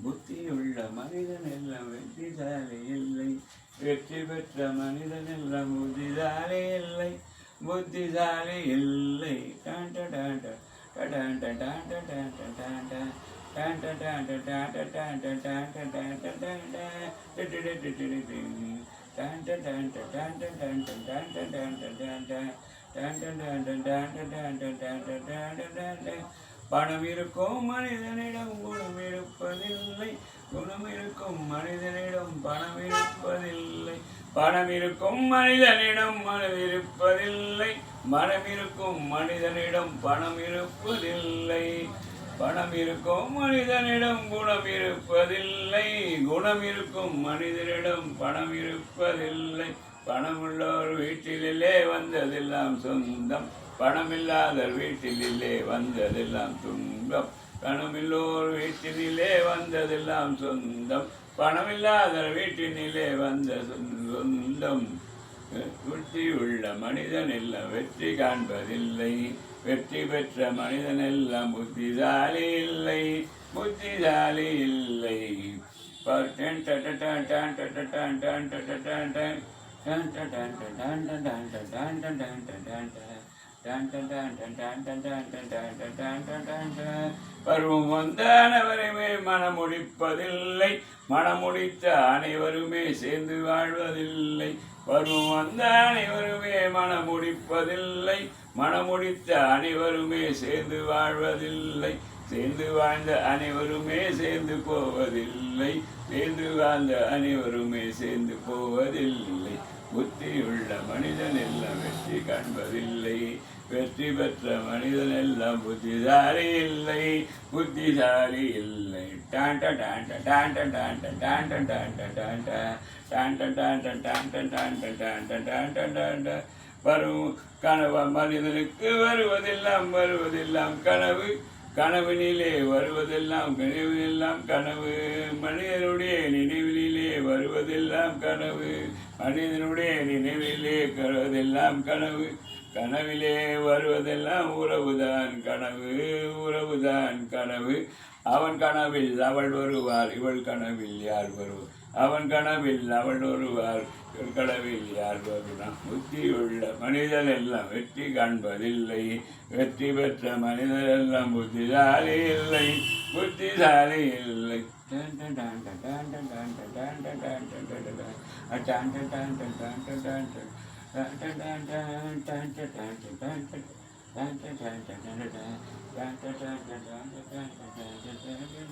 புத்தியுள்ள மனிதன் எல்லாம் வெற்றிசாலி இல்லை, வெற்றி பெற்ற மனிதன் எல்லாம் புத்திசாலி இல்லை, புத்திசாலி இல்லை. பணம் இருக்கும் மனிதனிடம் குணம் இருப்பதில்லை, குணம் இருக்கும் மனிதனிடம் பணம் இருப்பதில்லை, பணம் இருக்கும் மனிதனிடம் மனம் இருப்பதில்லை, மனம் இருக்கும் மனிதனிடம் பணம் இருப்பதில்லை, பணம் இருக்கும் மனிதனிடம் குணம் இருப்பதில்லை, குணம் இருக்கும் மனிதனிடம் பணம் இருப்பதில்லை. பணமுள்ளோர் வீட்டிலே வந்ததெல்லாம் சொந்தம், பணமில்லாத வீட்டிலே வந்ததெல்லாம் துன்பம், பணமில்லோர் வீட்டிலே வந்ததெல்லாம் சொந்தம், பணமில்லாத வீட்டினிலே வந்த சொந்தம். புத்தியுள்ள மனிதன் எல்லாம் வெற்றி காண்பதில்லை, வெற்றி பெற்ற மனிதன் எல்லாம் புத்திசாலி இல்லை, புத்திசாலி இல்லை. பருவம் வந்த அனைவருமே மனமுடிப்பதில்லை, மனமுடித்த அனைவருமே சேர்ந்து வாழ்வதில்லை, பருவம் வந்த அனைவருமே மனமுடிப்பதில்லை, மனமுடித்த அனைவருமே சேர்ந்து வாழ்வதில்லை, சேர்ந்து வாழ்ந்த அனைவருமே சேர்ந்து போவதில்லை, சேர்ந்து வாழ்ந்த அனைவருமே சேர்ந்து போவதில்லை. புத்தியுள்ள மனிதன் எல்லாம் வெற்றி காண்பதில்லை, வெற்றி பெற்ற மனிதன் எல்லாம் புத்திசாலி இல்லை, புத்திசாலி இல்லை. வரும் கனவு மனிதனுக்கு வருவதெல்லாம் வருவதெல்லாம் கனவு, கனவினிலே வருவதெல்லாம் கனவிலெல்லாம் கனவு, மனிதனுடைய நினைவிலே வருவதெல்லாம் கனவு, மனிதனுடைய நினைவிலே வருவதெல்லாம் கனவு, கனவிலே வருவதெல்லாம் உறவுதான் கனவு, உறவுதான் கனவு. அவன் கனவில் அவள் வருவார், இவள் கனவில் யார் வருவார், அவன் கனவில் அவள் வருவார், இவள் கனவில் யார் வருவார். புத்தியுள்ள மனிதன் எல்லாம் வெற்றி காண்பதில்லை, வெற்றி பெற்ற மனிதர் எல்லாம் புத்திசாலி இல்லை, புத்திசாலி இல்லை.